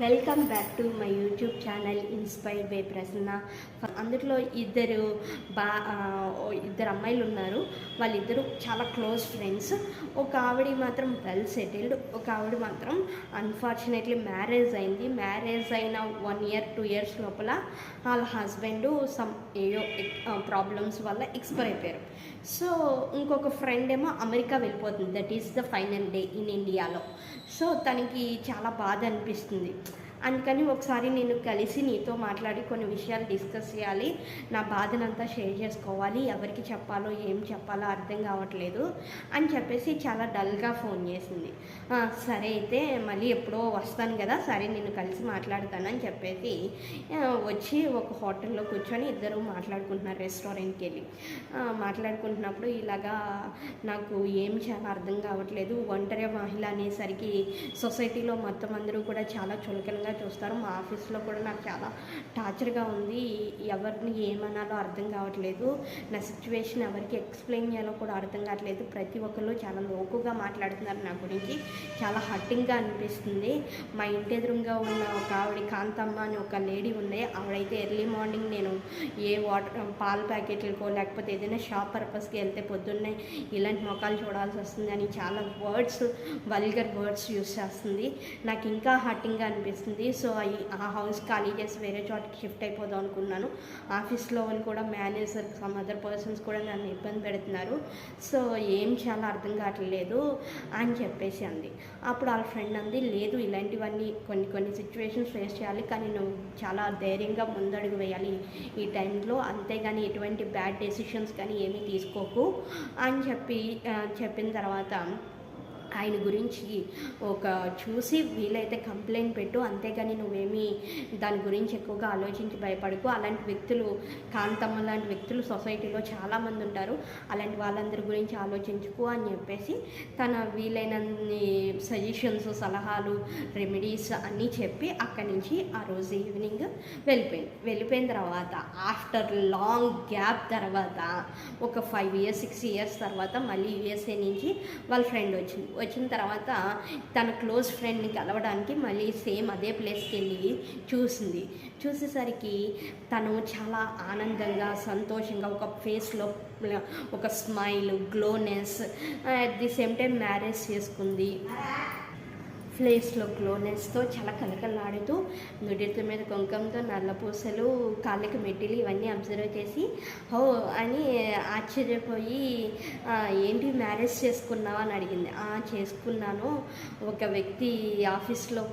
Welcome back to my YouTube channel inspired by Prasanna. అందులో ఇద్దరు అమ్మాయిలు ఉన్నారు. వాళ్ళిద్దరూ చాలా క్లోజ్ ఫ్రెండ్స్. ఒక ఆవిడ మాత్రం వెల్ సెటిల్డ్, ఒక ఆవిడ మాత్రం అన్ఫార్చునేట్లీ మ్యారేజ్ అయింది. మ్యారేజ్ అయిన 1 year 2 years లోపల వాళ్ళ హస్బెండ్ ఏయో ప్రాబ్లమ్స్ వల్ల ఎక్స్పైర్ అయిపోయారు. సో ఇంకొక ఫ్రెండ్ ఏమో అమెరికా వెళ్ళిపోతుంది. That is the final day in ఇండియాలో. సో తనకి చాలా బాధ అనిపిస్తుంది. అందుకని ఒకసారి నేను కలిసి నీతో మాట్లాడి కొన్ని విషయాలు డిస్కస్ చేయాలి, నా బాధనంతా షేర్ చేసుకోవాలి, ఎవరికి చెప్పాలో ఏం చెప్పాలో అర్థం కావట్లేదు అని చెప్పేసి చాలా డల్గా ఫోన్ చేసింది. సరే అయితే మళ్ళీ ఎప్పుడో వస్తాను కదా, సరే నేను కలిసి మాట్లాడతానని చెప్పేసి వచ్చి ఒక హోటల్లో కూర్చొని ఇద్దరు మాట్లాడుకుంటున్నారు. రెస్టారెంట్కి వెళ్ళి మాట్లాడుకుంటున్నప్పుడు ఇలాగా నాకు ఏం చాలా అర్థం కావట్లేదు, ఒంటరి మహిళ అనేసరికి సొసైటీలో మొత్తం అందరూ కూడా చాలా చులకనగా చూస్తారు. మా ఆఫీస్లో కూడా నాకు చాలా టార్చర్గా ఉంది, ఎవరిని ఏమనాలో అర్థం కావట్లేదు, నా సిచ్యువేషన్ ఎవరికి ఎక్స్ప్లెయిన్ చేయాలో కూడా అర్థం కావట్లేదు, ప్రతి ఒక్కరు చాలా లోకుగా మాట్లాడుతున్నారు, నా గురించి చాలా హర్టింగ్గా అనిపిస్తుంది. మా ఇంటి ఎదురుగా ఉన్న ఒక ఆవిడ కాంతమ్మ అని ఒక లేడీ ఉంది. ఆవిడైతే ఎర్లీ మార్నింగ్ నేను పాల ప్యాకెట్లకో లేకపోతే ఏదైనా షాప్ పర్పస్కి వెళ్తే పొద్దున్నే ఇలాంటి మొక్కలు చూడాల్సి వస్తుంది అని చాలా వల్గర్ వర్డ్స్ యూస్ చేస్తుంది. నాకు ఇంకా హర్టింగ్గా అనిపిస్తుంది. సో ఆ హౌస్ ఖాళీ చేసి వేరే చోటకి షిఫ్ట్ అయిపోదాం అనుకున్నాను. ఆఫీస్లో వాళ్ళు కూడా మేనేజర్ సమ్ అదర్ పర్సన్స్ కూడా నన్ను ఇబ్బంది పెడుతున్నారు. సో ఏం చాలా అర్థం కావట్లేదు అని చెప్పేసి అంది. అప్పుడు వాళ్ళ ఫ్రెండ్ అంది, లేదు ఇలాంటివన్నీ కొన్ని సిచ్యువేషన్స్ ఫేస్ చేయాలి, కానీ నువ్వు చాలా ధైర్యంగా ముందడుగు వేయాలి ఈ టైంలో, అంతేగాని ఎటువంటి బ్యాడ్ డెసిషన్స్ కానీ ఏమీ తీసుకోకు అని చెప్పిన తర్వాత ఆయన గురించి చూసి వీలైతే కంప్లైంట్ పెట్టు, అంతేగాని నువ్వేమీ దాని గురించి ఎక్కువగా ఆలోచించి భయపడకు. అలాంటి వ్యక్తులు, కాంతమ్మ లాంటి వ్యక్తులు సొసైటీలో చాలామంది ఉంటారు, అలాంటి వాళ్ళందరి గురించి ఆలోచించుకో అని చెప్పేసి తన వీలైనన్ని సజెషన్స్, సలహాలు, రెమెడీస్ అన్నీ చెప్పి అక్కడి నుంచి ఆ రోజు ఈవినింగ్ వెళ్ళిపోయిన తర్వాత ఆఫ్టర్ లాంగ్ గ్యాప్ తర్వాత ఒక 5 years 6 years తర్వాత మళ్ళీ యూఎస్ఏ నుంచి వాళ్ళ ఫ్రెండ్ వచ్చిన తర్వాత తన క్లోజ్ ఫ్రెండ్ని కలవడానికి మళ్ళీ సేమ్ అదే ప్లేస్కి వెళ్ళి చూసేసరికి తను చాలా ఆనందంగా సంతోషంగా ఒక ఫేస్లో ఒక smile, glowness, at the same time marriage చేసుకుంది. ఫేస్లో గ్లోనెస్తో చాలా కలకలాడుతూ నుడిత మీద కుంకంతో నల్లపూసలు, కాళ్ళకి మెట్టిలు ఇవన్నీ అబ్జర్వ్ చేసి హో అని ఆశ్చర్యపోయి ఏంటి మ్యారేజ్ చేసుకున్నావా అని అడిగింది. చేసుకున్నాను, ఒక వ్యక్తి ఆఫీస్లో